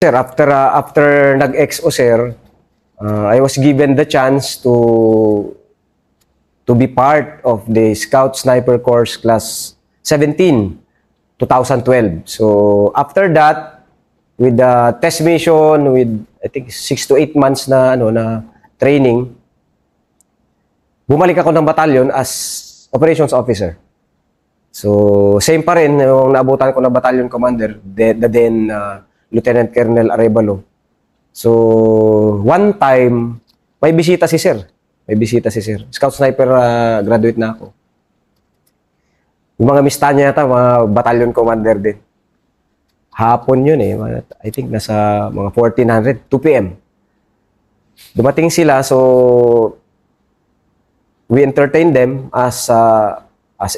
Sir, after nag-XO, sir, I was given the chance to be part of the Scout Sniper Course Class 17, 2012. So, after that, with the test mission, with I think 6 to 8 months na training, bumalik ako ng batalyon as operations officer. So, same pa rin yung naabutan ko na battalion commander, then Lieutenant Colonel Arevalo. So, one time, may bisita si sir. Scout Sniper graduate na ako. Yung mga mista niya yata, mga battalion commander din. Hapon yun eh. I think nasa mga 1400, 2 p.m. Dumating sila, so we entertained them as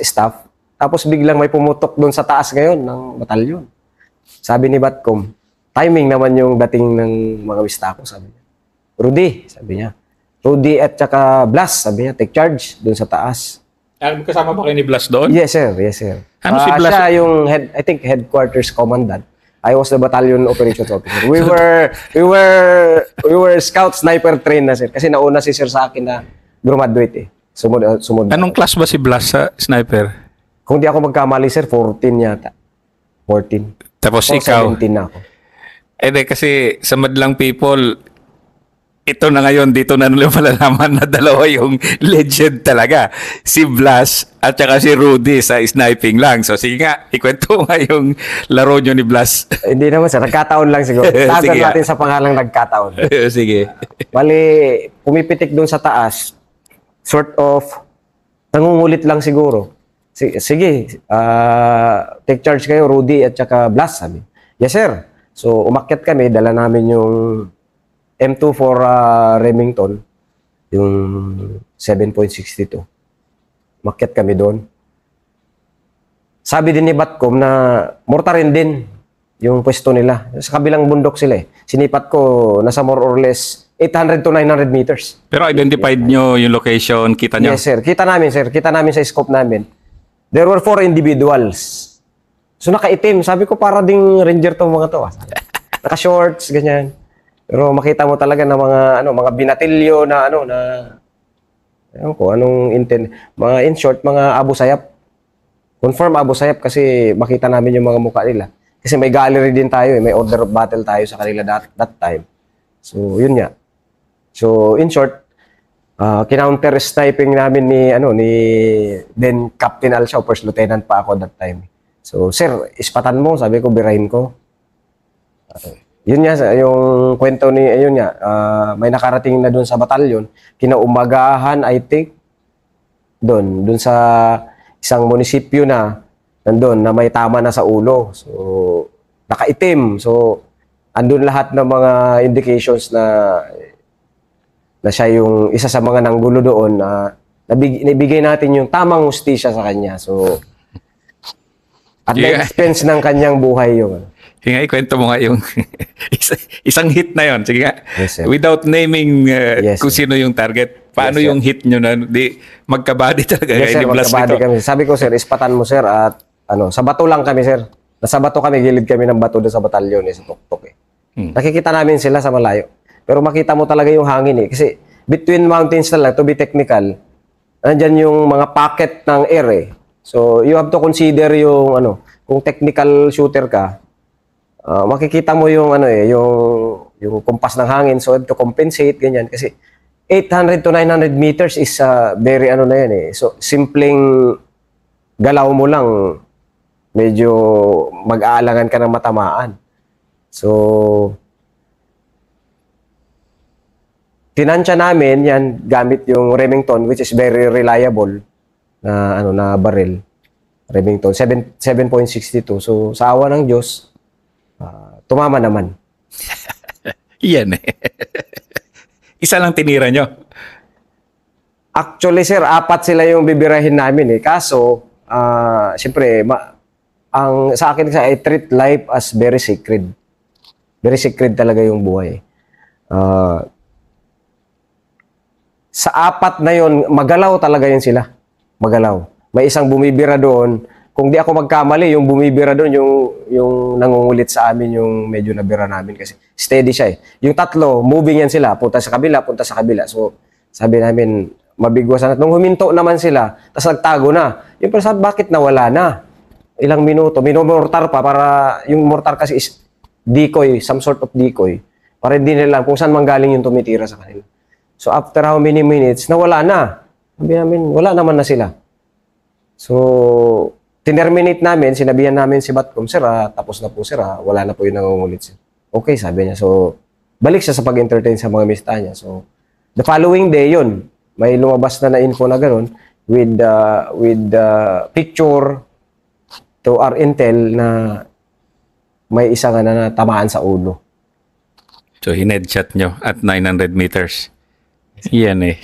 staff. Tapos biglang may pumutok doon sa taas ngayon ng batalyon. Sabi ni Batcom, timing naman yung dating ng mga mista ko, sabi niya. Rudy, sabi niya. Rudy at saka Blas, sabi niya, take charge doon sa taas. Kasama ba kayo ni Blas doon? Yes, sir. Ano si Blas? Siya yung headquarters commandant. I was the battalion operations officer. We were scout sniper trained na, sir. Kasi nauna si sir sa akin na graduate eh. Sumunod. Anong class ba si Blas sa sniper? Kung di ako magkamali, sir, 14 yata. 14. Tapos O, ikaw? 17 na ako. Kasi sa madlang people, ito na ngayon, dito na nila malalaman na dalawa yung legend talaga. Si Blas at saka si Rudy sa sniping lang. So sige nga, ikwento nga yung laro nyo ni Blas. Hindi naman, sir. Nagkataon lang siguro. Tagan natin sa pangalang nagkataon. Sige. Bali, pumipitik doon sa taas. Sort of, nangungulit lang siguro. Sige, take charge kayo, Rudy at saka Blas, sabi. Yes, sir. So, umakyat kami, dala namin yung M2 for Remington, yung 7.62. Umakyat kami doon. Sabi din ni Batcom na mortarin din yung pwesto nila. Sa kabilang bundok sila eh. Sinipat ko, nasa more or less 800 to 900 meters. Pero identified nyo yung location, kita nyo? Yes, sir. Kita namin, sir. Kita namin sa scope namin. There were 4 individuals. So nakaitim, sabi ko para ding ranger tong mga to. Naka-shorts, ganyan. Pero makita mo talaga na mga binatilyo na ewan ko, anong intent. Mga in short, mga Abu Sayyaf. Confirm Abu Sayyaf kasi makita namin yung mga mukha nila. Kasi may gallery din tayo, may order of battle tayo sa kanila that time. So, yun nga. So, in short, kinounter sniping namin ni then Captain Alshaw, first lieutenant pa ako that time. So, sir, ispatan mo, sabi ko, birahin ko. Yun nga, yung kwento ni, ayun nga, may nakarating na doon sa batalyon, kinaumagahan, I think, doon sa isang munisipyo na, nandun, na may tama na sa ulo. So, nakaitim. So, andun lahat ng mga indications na siya yung isa sa mga nanggulo doon na nabigay natin yung tamang hustisya sa kanya. So, at the expense ng kanyang buhay yung Sige nga, ikwento mo nga yung isang hit na yon. Sige nga, yes, without naming kung sino yung target. Paano yung hit nyo na magkabady talaga? Yes, sir, magkabady kami. Sabi ko, sir, ispatan mo, sir, at sa bato lang kami, sir. Nasa bato kami, gilid kami ng bato doon sa batalyon, sa tuktok eh. Nakikita namin sila sa malayo. Pero makita mo talaga yung hangin eh. Kasi between mountains talaga, to be technical, nandyan yung mga pocket ng air eh. So, you have to consider yung kung technical shooter ka, makikita mo yung yung kumpas ng hangin, so to compensate ganyan kasi 800 to 900 meters is very na yan eh. So simpleng galaw mo lang medyo mag-aalangan ka ng matamaan. So tinansya namin yan gamit yung Remington, which is very reliable na barrel. Remington 7.62. So sa awa ng Diyos, tumama naman. Yan eh. Isa lang tinira nyo? Actually, sir, 4 sila yung bibirahin namin eh. Kaso, siyempre, sa akin I treat life as very sacred. Very sacred talaga yung buhay. Sa 4 na yon, magalaw talaga yun sila. Magalaw. May isang bumibira doon kung di ako magkamali, yung bumibira doon, yung nangungulit sa amin, yung medyo nabira namin kasi steady siya eh. Yung tatlo, moving yan sila, punta sa kabila, punta sa kabila. So, sabi namin, mabigwasan. At nung huminto naman sila, tapos nagtago na. Yung pero sabi, bakit nawala na? Ilang minuto, minomortar pa para, yung mortar kasi is decoy, some sort of decoy. Para hindi nila alam kung saan manggaling yung tumitira sa kanila. So, after how many minutes, nawala na. Sabi namin, wala naman na sila. So, tinerminate namin, sinabihan namin si Batcom, sir, tapos na po sir, wala na po yung nangungulit sir. Okay, sabi niya. So, balik siya sa pag-entertain sa mga mista niya. So, the following day, yun, may lumabas na info na gano'n with picture to our intel na may isa nga na natamaan sa ulo. So, hinedshot nyo at 900 meters. Yan eh.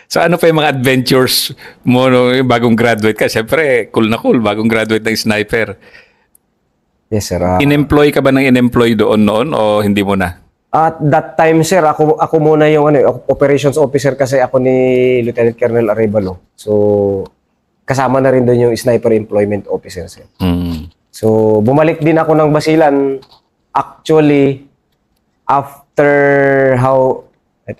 So ano pa yung mga adventures mo no, yung bagong graduate ka? Siyempre, cool na cool, bagong graduate ng sniper. Yes, sir. In-employ ka ba ng in-employ doon noon o hindi mo na? At that time, sir, ako muna yung operations officer kasi ako ni Lieutenant Colonel Arevalo. So, kasama na rin doon yung sniper employment officer, sir. Mm. So, bumalik din ako ng Basilan actually after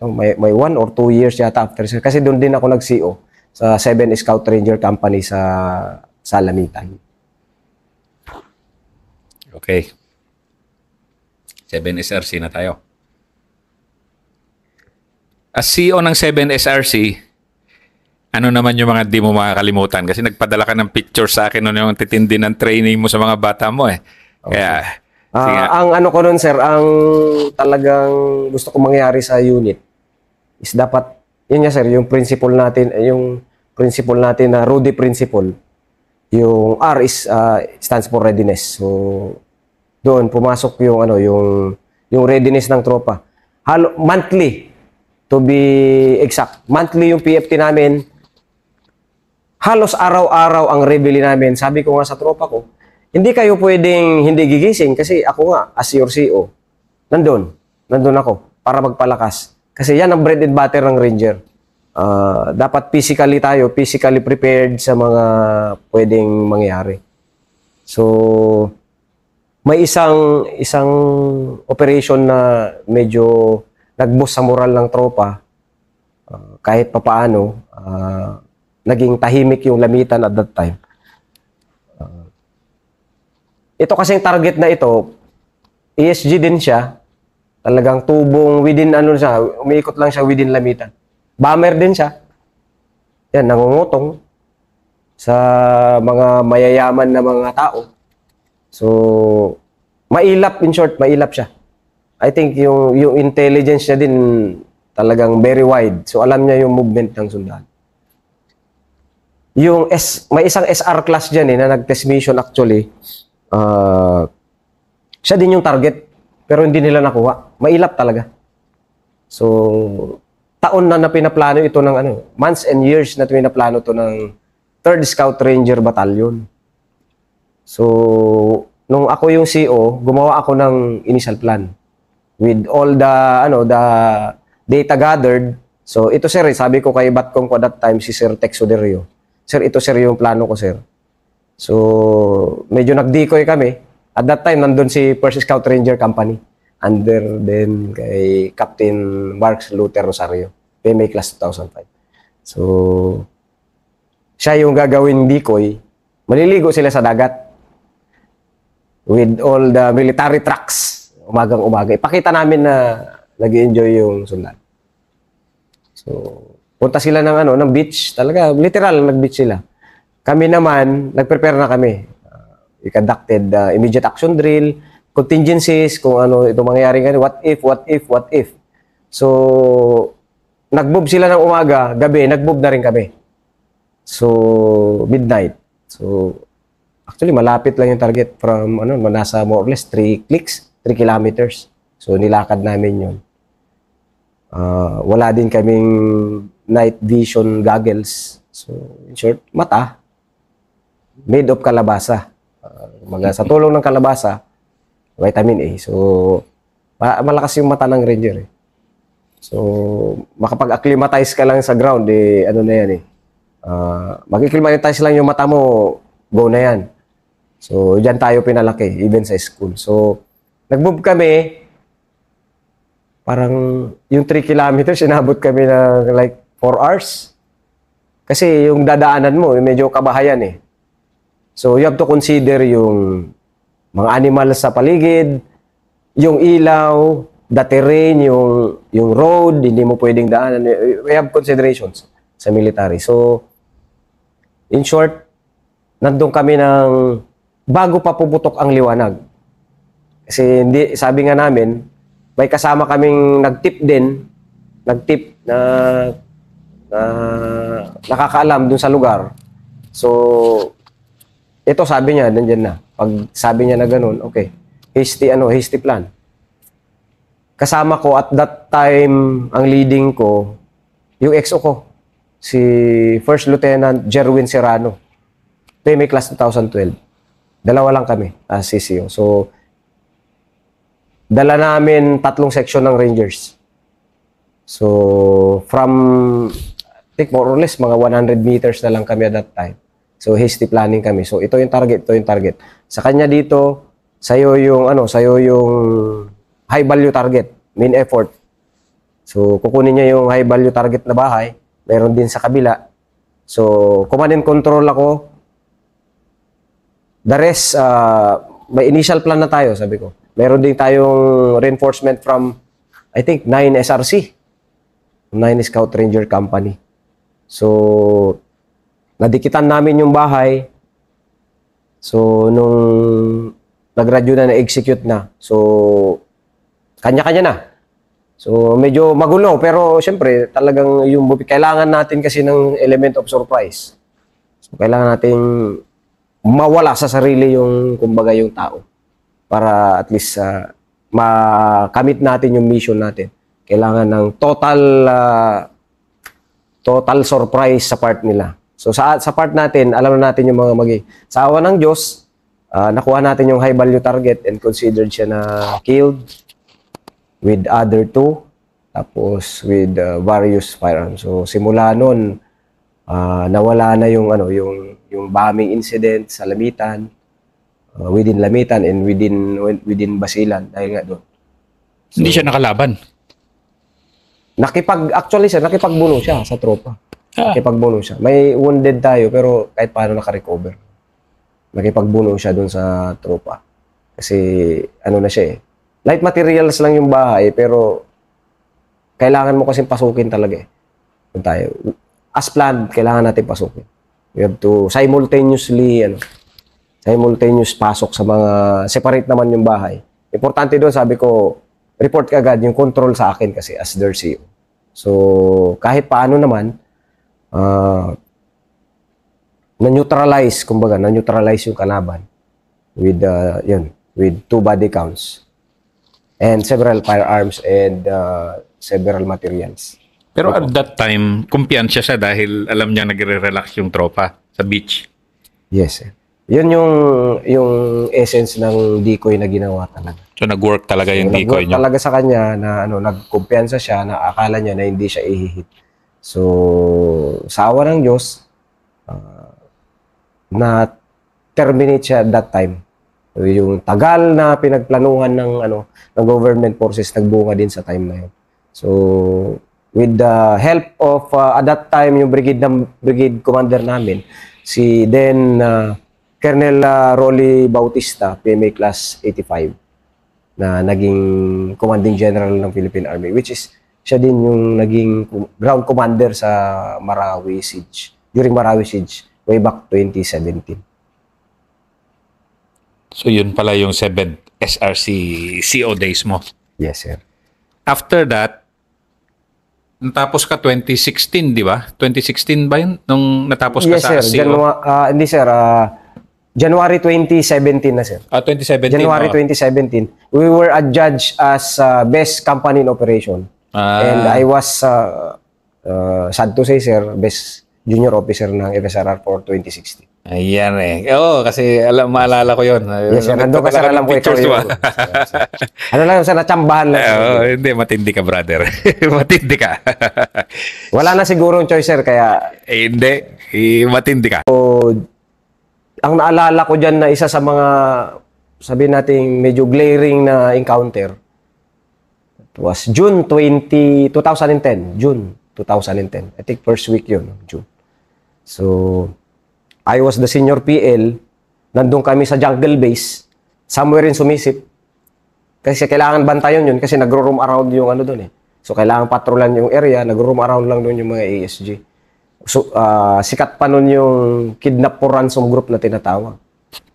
may 1 or 2 years yata after, sir. Kasi doon din ako nag-CO sa 7 Scout Ranger Company sa Salamitan. Okay. 7 SRC na tayo. As CEO ng 7 SRC, ano naman yung mga di mo makakalimutan? Kasi nagpadala ka ng picture sa akin noon yung titindi ng training mo sa mga bata mo eh. Kaya, ang ano ko nun, sir, ang talagang gusto ko mangyari sa unit is dapat, yun nga, sir, yung principle natin na Rudy principle, yung R is stands for readiness. So, doon pumasok yung readiness ng tropa. Monthly, to be exact. Monthly yung PFT namin, halos araw-araw ang rebeli namin. Sabi ko nga sa tropa ko, hindi kayo pwedeng hindi gigising kasi ako nga, as your CO, nandun ako para magpalakas. Kasi yan ang bread and butter ng Ranger. Dapat physically prepared sa mga pwedeng mangyari. So, may isang operation na medyo nag-boost sa moral ng tropa, kahit papaano, naging tahimik yung lamitan at that time. Ito kasing target na ito, ESG din siya. Talagang tubong within umiikot lang siya within lamitan. Bomber din siya. Yan, nangungutong sa mga mayayaman na mga tao. So, mailap, in short, mailap siya. I think yung intelligence niya din talagang very wide. So, alam niya yung movement ng sundalo. May isang SR class dyan na nag-test mission actually. Siya din yung target pero hindi nila nakuha. Mailap talaga. So, taon na pinaplano ito ng months and years na pinaplano ito ng 3rd Scout Ranger Battalion. So, nung ako yung CO, gumawa ako ng initial plan with all the data gathered. So, ito sir, sabi ko kay Batcom ko that time si Sir Tex Soderio. Sir, ito sir yung plano ko sir. So, medyo nag-decoy kami. At that time, nandun si 1st Scout Ranger Company. Under then kay Captain Marks Luther Rosario. PMA Class 2005. So, siya yung gagawin decoy. Maliligo sila sa dagat. With all the military trucks. Umagang-umaga. Ipakita namin na nag-enjoy yung sundalo. So, punta sila ng beach. Talaga, literal, nag-beach sila. Kami naman, nag-prepare na kami. We conducted immediate action drill, contingencies, kung ano ito mangyayari ngayon, what if. So, nag-move sila ng umaga, gabi, nag-move na rin kami. So, midnight. So, actually, malapit lang yung target from, nasa more or less 3 clicks, 3 kilometers. So, nilakad namin yun. Wala din kaming night vision goggles. So, in short, mata, made of kalabasa. Sa tulong ng kalabasa, vitamin A. So, malakas yung mata ng Ranger eh. So, makapag-acclimatize ka lang sa ground, na yan eh. Mag-acclimatize lang yung mata mo, go na yan. So, dyan tayo pinalaki, even sa school. So, nag-move kami, parang yung 3 kilometers, inabot kami na like 4 hours. Kasi yung dadaanan mo, medyo kabahayan eh. So, you have to consider yung mga animals sa paligid, yung ilaw, the terrain, yung road, hindi mo pwedeng daanan. We have considerations sa military. So, in short, nandun kami ng bago pa puputok ang liwanag. Kasi hindi, sabi nga namin, may kasama kaming nagtip din, nagtip na nakakaalam dun sa lugar. So, ito sabi niya, nandyan na. Pag sabi niya na ganun, okay, hasty plan. Kasama ko at that time, ang leading ko, yung XO ko, si First Lieutenant Jerwin Serrano. PMA Class 2012. Dalawa lang kami as CCO. So, dala namin 3 section ng Rangers. So, from, I think more or less, mga 100 meters na lang kami at that time. So, hasty planning kami. So, ito yung target. Sa kanya dito, sa'yo yung high value target, main effort. So, kukunin niya yung high value target na bahay. Meron din sa kabila. So, command and control ako. The rest, may initial plan na tayo, sabi ko. Meron din tayong reinforcement from, I think, 9 SRC. 9 Scout Ranger Company. So, nadikitan namin yung bahay. So, nung nag-radyo na-execute na. So, kanya-kanya na. So, medyo magulo. Pero, syempre, talagang yung kailangan natin kasi ng element of surprise. So, kailangan natin mawala sa sarili yung, kumbaga, yung tao. Para at least makamit natin yung mission natin. Kailangan ng total surprise sa part nila. So sa part natin, alam na natin yung mga sa awa ng Diyos, nakuha natin yung high value target and considered siya na killed with other 2, tapos with various firearms. So simula noon, nawala na yung yung bombing incident sa Lamitan, within Lamitan and within Basilan dahil nga doon. So, Hindi siya nakalaban. Actually nakipagbuno siya sa tropa. Nakipagbuno siya. May wounded tayo pero kahit paano naka-recover. Nakipagbuno siya doon sa tropa. Kasi ano na siya eh. Light materials lang yung bahay pero kailangan mo kasing pasukin talaga eh. Kung tayo. As planned, kailangan natin pasukin. We have to simultaneous pasok sa mga separate naman yung bahay. Importante doon, sabi ko, report ka agad yung control sa akin kasi as their CEO. So, kahit paano naman, na-neutralize yung kalaban with, with 2 body counts and several firearms and several materials. Pero at that time, kumpiyansya siya dahil alam niya nagre-relax yung tropa sa beach. Yes, sir. Yun yung essence ng decoy na ginawa talaga. So nag-work talaga yung decoy niyo. Talaga sa kanya na nagkumpiyansa siya na akala niya na hindi siya ihihit. So sa awa ng Diyos, na terminate siya at that time. So, yung tagal na pinagplanuhan ng ng government forces nagbunga din sa time na yun. So with the help of at that time yung brigade commander namin, si then Colonel Rolly Bautista, PMA Class 85, na naging commanding general ng Philippine Army, which is siya din yung naging ground commander sa Marawi Siege, during Marawi Siege, way back 2017. So yun pala yung 7th SRC CO days mo. Yes, sir. After that, natapos ka 2016, di ba? 2016 ba yun? Nung natapos ka yes, sa sir. CO? Hindi, sir. January 2017 na, sir. 2017. January 2017. We were adjudged as best company in operation. And I was, sad to say, sir, best junior officer ng FSRR for 2016. Ayan eh. Oo, kasi maalala ko yun. Yes, sir. Nandun ka, sir. Alam ko ikaw yun. Ano lang, sir, natsambahan lang. Hindi, matindi ka, brother. Matindi ka. Wala na siguro yung choice, sir, kaya... Hindi. Matindi ka. Ang naalala ko dyan na isa sa mga, sabi natin, medyo glaring na encounter, it was June 2010. June 2010. I think first week yun, June. So, I was the senior PL. Nandun kami sa jungle base, somewhere in Sumisip. Kasi kailangan bantayan yun kasi nagro-roam around yung ano doon eh. So, kailangan patrolan yung area, nagro-roam around lang doon yung mga ASG. So, sikat pa nun yung kidnap for ransom group na tinatawag.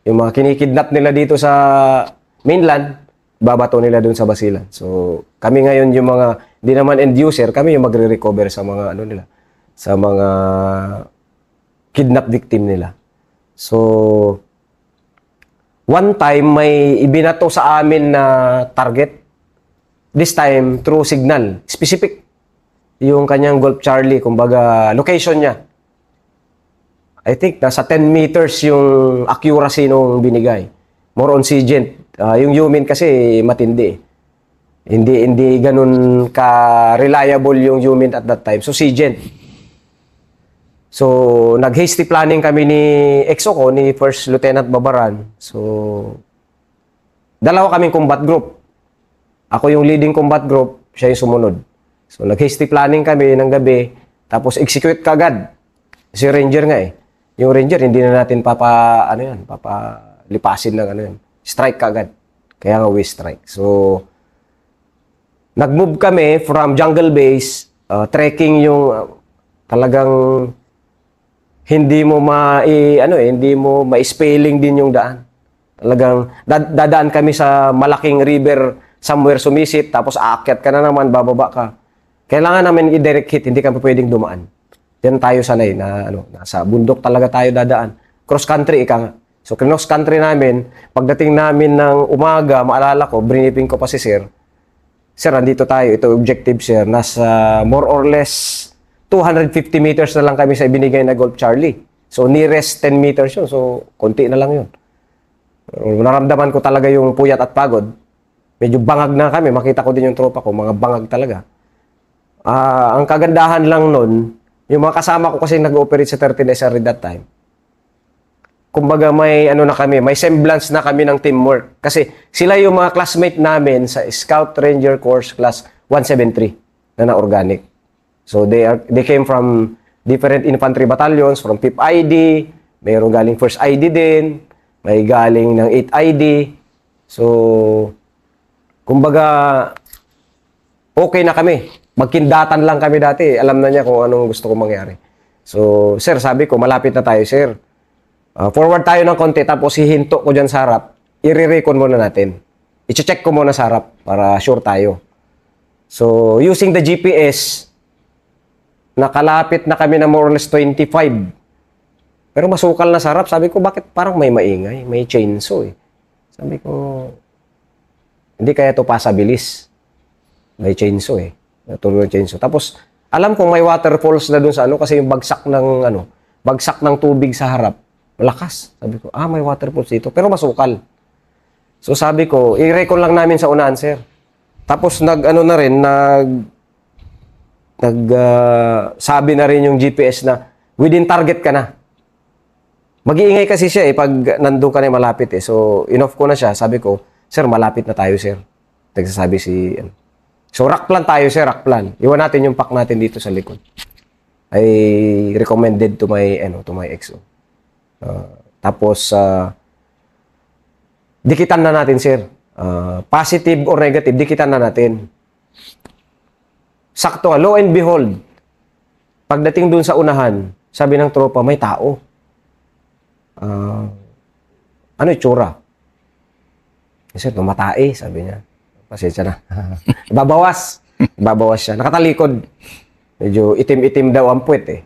Yung mga kinikidnap nila dito sa mainland, babato nila doon sa Basilan. So, kami ngayon yung mga, di naman end user, kami yung magre-recover sa mga ano nila, sa mga kidnap victim nila. So, one time may ibinato sa amin na target. This time through signal, specific. Yung kanyang Golf Charlie, kumbaga location niya. I think nasa 10 meters yung accuracy nung binigay. More on SIGINT. Yung Yumin kasi matindi. Hindi ganun ka-reliable yung Yumin at that time. So SIGINT. So nag-hasty planning kami ni EXO ko, ni First Lieutenant Babaran. So dalawa kaming combat group. Ako yung leading combat group, siya yung sumunod. So, nag-hasty planning kami ng gabi, tapos execute kagad. Si Ranger nga eh. Yung Ranger, hindi na natin papalipasin ng ano yun. Strike kagad. Kaya nga we strike. So, nag-move kami from jungle base, trekking yung talagang hindi mo hindi mo ma-spelling din yung daan. Talagang dadaan kami sa malaking river somewhere Sumisip, tapos aakyat ka na naman, bababa ka. Kailangan namin i-direct hit, hindi ka pa pwedeng dumaan. Diyan tayo sanay na nasa bundok talaga tayo dadaan. Cross country ika nga. So cross country namin, pagdating namin ng umaga, maalala ko, briefing ko pa si Sir. Sir, andito tayo, ito objective Sir. Nasa more or less 250 meters na lang kami sa ibinigay na Golf Charlie. So nearest 10 meters yun. So konti na lang yun. Naramdaman ko talaga yung puyat at pagod. Medyo bangag na kami. Makita ko din yung tropa ko, mga bangag talaga. Ang kagandahan lang nun, yung mga kasama ko kasi nag-ooperate sa 13 SR that time. Kumbaga may na kami, may semblance na kami ng teamwork. Kasi sila yung mga classmate namin sa Scout Ranger Course Class 173 na organic. So they came from different infantry battalions, from 5th ID, mayroong galing 1st ID din, may galing ng 8th ID. So kumbaga okay na kami. Magkindatan lang kami dati. Alam na niya kung anong gusto ko mangyari. So, Sir, sabi ko, malapit na tayo, Sir. Forward tayo ng konti, tapos hihinto ko dyan sa harap. I-recon muna natin. I-check ko muna sa harap para sure tayo. So, using the GPS, nakalapit na kami na more or less 25. Pero masukal na sa harap. Sabi ko, bakit parang may maingay? May chainsaw eh. Sabi ko, hindi kaya ito pasabilis. May chainsaw eh. Natuloy yung chainsaw. Tapos, alam kong may waterfalls na dun sa kasi yung bagsak ng tubig sa harap. Malakas. Sabi ko, may waterfalls dito. Pero masukal. So sabi ko, i-recon lang namin sa unahan, Sir. Tapos sabi na rin yung GPS na within target ka na. Mag-iingay kasi siya pag nandun ka na malapit eh. So, in-off ko na siya. Sabi ko, Sir, malapit na tayo, Sir. Nagsasabi si So, rock plan tayo, Sir, rock plan. Iwan natin yung pack natin dito sa likod. I recommended to my EXO. Tapos, dikitan na natin, Sir. Positive or negative, dikitan na natin. Sakto, lo and behold, pagdating dun sa unahan, sabi ng tropa, may tao. Ano itsura? Sir, tumatae, sabi niya. Pasensya na. Babawas siya. Nakatalikod. Medyo itim-itim daw ang puwet eh.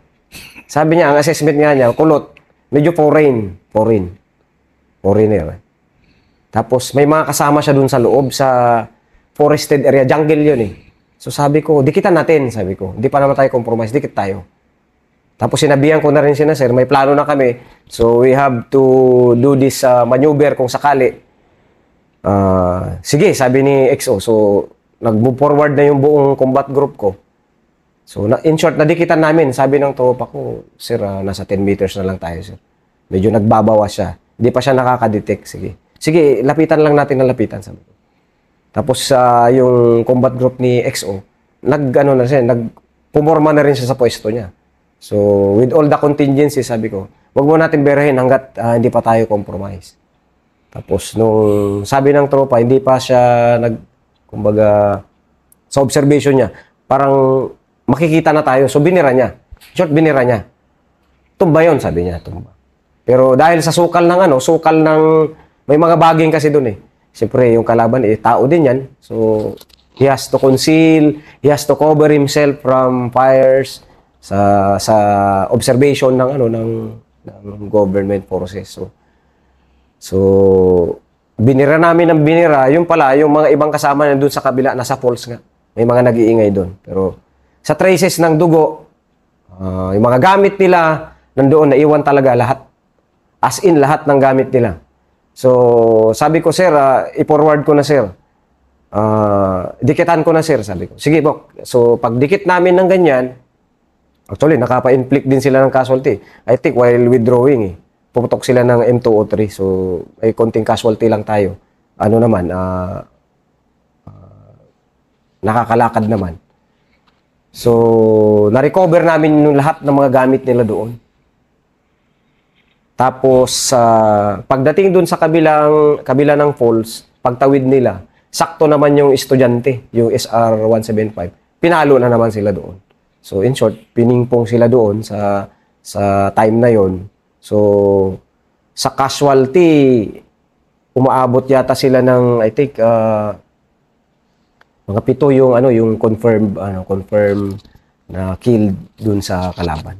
Sabi niya, ang assessment nga niya, kulot. Medyo foreigner. Tapos may mga kasama siya dun sa loob sa forested area. Jungle yun eh. So sabi ko, dikitan natin. Sabi ko, hindi pa naman tayo compromise. Dikit tayo. Tapos sinabihan ko na rin siya, Sir, may plano na kami. So we have to do this maneuver kung sakali. Sige, sabi ni EXO. So, nag-move forward na yung buong combat group ko. So, in short, nadikitan namin. Sabi ng tropa ko, sir, nasa 10 meters na lang tayo, sir. Medyo nagbabawas siya. Hindi pa siya nakaka-detect. Sige, lapitan lang natin na lapitan. Sabi ko. Tapos, yung combat group ni XO, pumorma na rin siya sa pwesto niya. So, with all the contingencies, sabi ko, wag mo natin berahin hanggat hindi pa tayo compromise. Tapos, nung sabi ng tropa, hindi pa siya kumbaga, sa observation niya, parang makikita na tayo. So, binira niya. Short, binira niya. Tumba yun, sabi niya, tumba. Pero dahil sa sukal ng, may mga baging kasi doon eh. Siyempre, yung kalaban, tao din yan. So, he has to conceal, he has to cover himself from fires sa observation ng government forces. So binira namin ng binira, yung pala, yung mga ibang kasama na doon sa kabila, nasa falls nga. May mga nag-iingay doon. Pero sa traces ng dugo, yung mga gamit nila, nandoon, naiwan talaga lahat. As in, lahat ng gamit nila. So, sabi ko, sir, i-forward ko na, sir. Dikitan ko na, sir, sabi ko. Sige, Bok. So, pag dikit namin ng ganyan, actually, nakapa-inflict din sila ng casualty. I think while withdrawing, puputok sila ng M203. So, may konting casualty lang tayo. Ano naman, nakakalakad naman. So, na-recover namin yung lahat ng mga gamit nila doon. Tapos, pagdating doon sa kabila ng falls, pagtawid nila, sakto naman yung estudyante, yung SR-175. Pinalo na naman sila doon. So, in short, piningpong sila doon sa time na yon. So, sa casualty, umaabot yata sila ng, I think, mga 7 yung confirm na killed dun sa kalaban.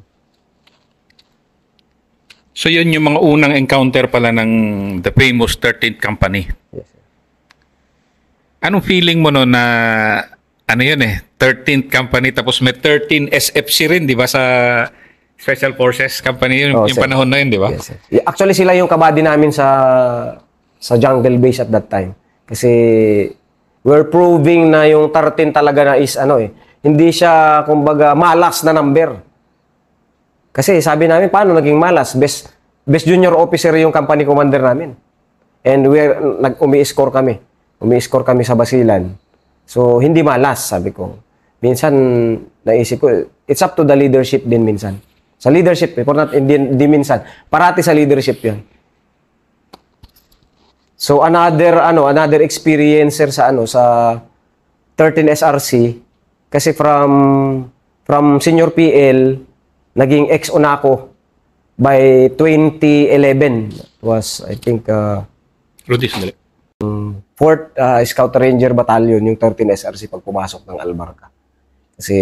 So yun yung mga unang encounter pala ng the famous 13th Company. Yes, sir. Anong feeling mo no na 13th Company tapos may 13 SFC rin, di ba, sa Special Forces Company yung sir. panahon na yun, di ba? Yes, sir. Actually, sila yung kabady namin sa jungle base at that time. Kasi we're proving na yung 13 talaga na is hindi siya kumbaga malas na number. Kasi sabi namin, paano naging malas? Best junior officer yung company commander namin. And umi-score kami. Umi-score kami sa Basilan. So, hindi malas, sabi ko. Minsan, naisip ko, it's up to the leadership din minsan. Sa leadership, hindi minsan. Parati sa leadership yan. So, another experiencer sa 13 SRC, kasi from senior PL, naging XO na ako by 2011. It was, I think, Rudy, sandali. 4th Scout Ranger Battalion, yung 13 SRC pag pumasok ng Albarca. Kasi,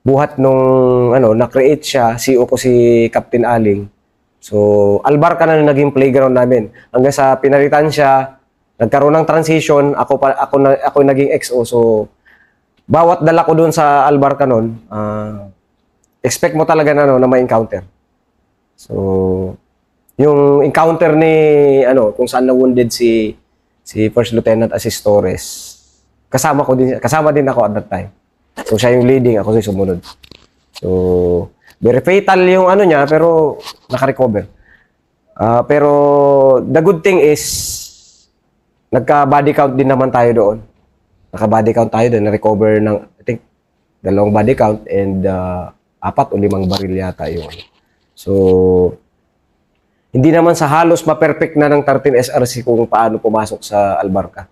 buhat nung, na-create siya, CEO ko si Captain Aling. So, Albarca na naging playground namin. Hanggang sa pinalitan siya, nagkaroon ng transition, ako naging XO. So, bawat dala ko doon sa Albarca noon, expect mo talaga na ma-encounter. So, yung encounter ni, kung saan na-wounded si First Lieutenant Assis Torres, kasama din ako at that time. So, siya yung leading, ako yung sumunod. So, very fatal yung niya, pero naka-recover. Pero, the good thing is, nagka-body count din naman tayo doon. Naka-body count tayo doon, na-recover ng, I think, 2 body count and 4 o 5 baril yata yun. So, hindi naman sa halos ma-perfect na ng 13 SRC kung paano pumasok sa Albarca.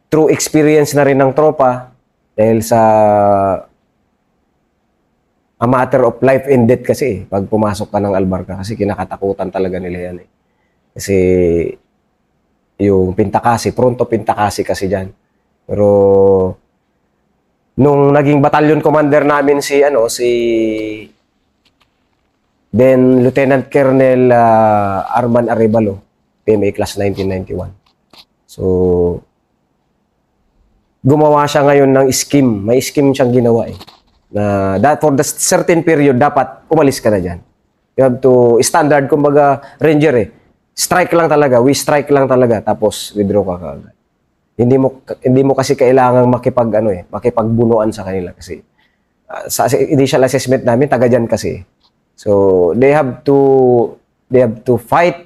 True experience na rin ng tropa dahil sa a matter of life and death kasi pag pumasok ka ng Albarca kasi kinakatakutan talaga nila yan. Kasi yung Pintakasi, Pronto Pintakasi kasi dyan. Pero nung naging battalion commander namin si then Lieutenant Colonel Arman Arevalo, PMA class 1991. So gumawa siya ngayon ng scheme. May scheme siyang ginawa na that for the certain period dapat umalis ka na diyan. You have to standard kumbaga ranger Strike lang talaga, we strike lang talaga tapos withdraw ka kaagad. Hindi mo kasi kailangang makipagbunuan sa kanila kasi sa initial assessment namin taga diyan kasi. So they have to fight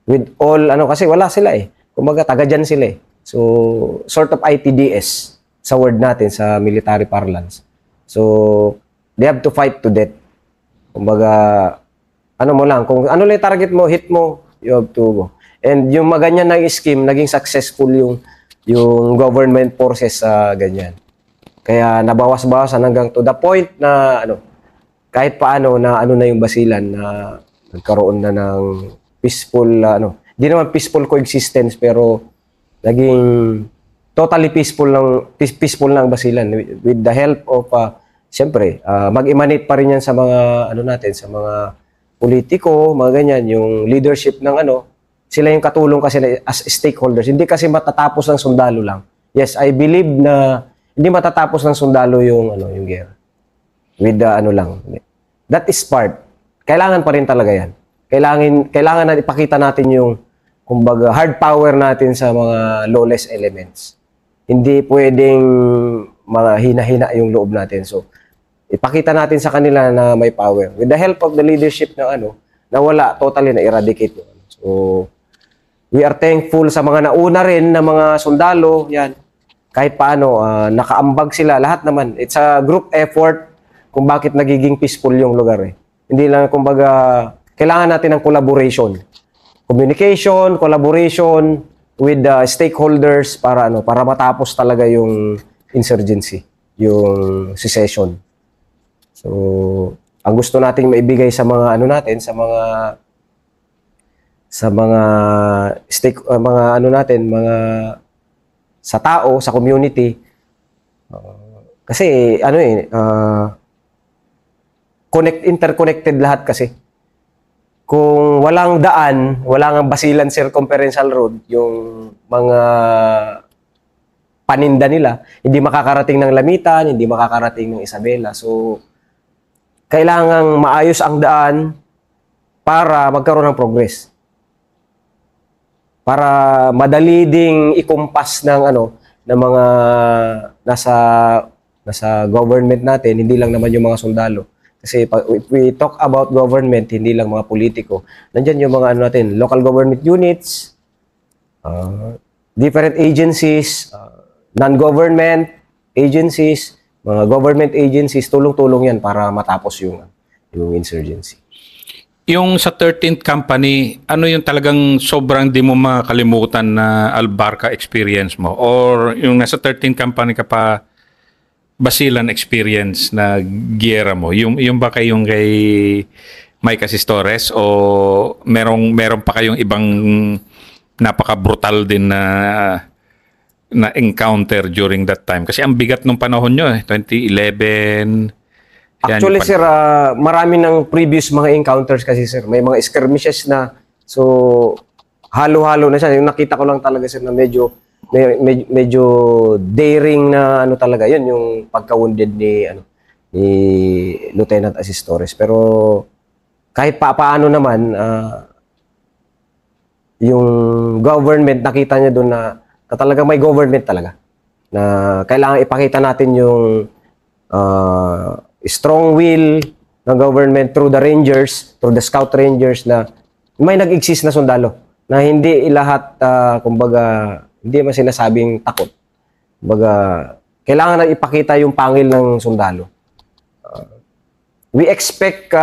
with all kasi wala sila eh. Kumbaga taga diyan sila eh. So sort of ITDS sa word natin sa military parlance. So they have to fight to death. Kumbaga mo lang kung ano lang yung target mo, hit mo, you have to go. And yung maganyan na scheme, naging successful yung government forces sa ganyan. Kaya nabawas-bawasan hanggang to the point na kahit paano na na yung Basilan na nagkaroon na ng peaceful hindi naman peaceful coexistence pero naging totally peaceful ng Basilan with the help of siyempre mag-emanate pa rin yan sa mga natin sa mga politiko, mga ganyan, yung leadership ng sila yung katulong kasi as stakeholders. Hindi kasi matatapos ng sundalo lang. Yes, I believe na hindi matatapos ng sundalo yung gera. With the lang. That is part. Kailangan pa rin talaga yan. Kailangan na ipakita natin yung kumbaga hard power natin sa mga lawless elements. Hindi pwedeng mga hina-hina yung loob natin. So, ipakita natin sa kanila na may power. With the help of the leadership ng na wala, totally na eradicate yun. So, we are thankful sa mga nauna rin na mga sundalo, yan. Kahit paano, nakaambag sila, lahat naman. It's a group effort kung bakit nagiging peaceful yung lugar eh. Hindi lang, kumbaga, kailangan natin ng collaboration. Communication, collaboration with the stakeholders para para matapos talaga yung insurgency, yung secession. So, ang gusto nating maibigay sa mga natin, sa mga sa tao, sa community. Kasi interconnected lahat kasi. Kung walang daan, walang Basilan Circumferential Road, yung mga paninda nila, hindi makakarating ng Lamitan, hindi makakarating ng Isabela. So, kailangang maayos ang daan para magkaroon ng progress. Para madali ding ikumpas ng ng mga nasa government natin, hindi lang naman yung mga sundalo. Kasi if we talk about government, hindi lang mga politiko. Nandiyan yung mga natin, local government units, different agencies, non-government agencies, mga government agencies, tulong-tulong yan para matapos yung insurgency. Yung sa 13th company, ano yung talagang sobrang di mo makalimutan na Albarca experience mo? Or yung nasa 13th company ka pa, Basilan experience na giyera mo? Yung ba kayong kay Mike Asistores o meron pa kayong ibang napaka-brutal din na encounter during that time? Kasi ang bigat nung panahon nyo 2011. Actually, sir, marami ng previous mga encounters kasi, sir. May mga skirmishes na. So, halo-halo na siya. Yung nakita ko lang talaga, sir, na medyo daring na talaga. Yun, yung pagka-wounded ni Lieutenant Asistores. Pero, kahit paano naman, yung government, nakita niya doon na talaga may government talaga. Na kailangan ipakita natin yung strong will ng government through the Rangers, through the Scout Rangers na may nag-exist na sundalo. Na hindi lahat, kumbaga, hindi man sinasabing takot. Kumbaga, kailangan na ipakita yung pangil ng sundalo. We expect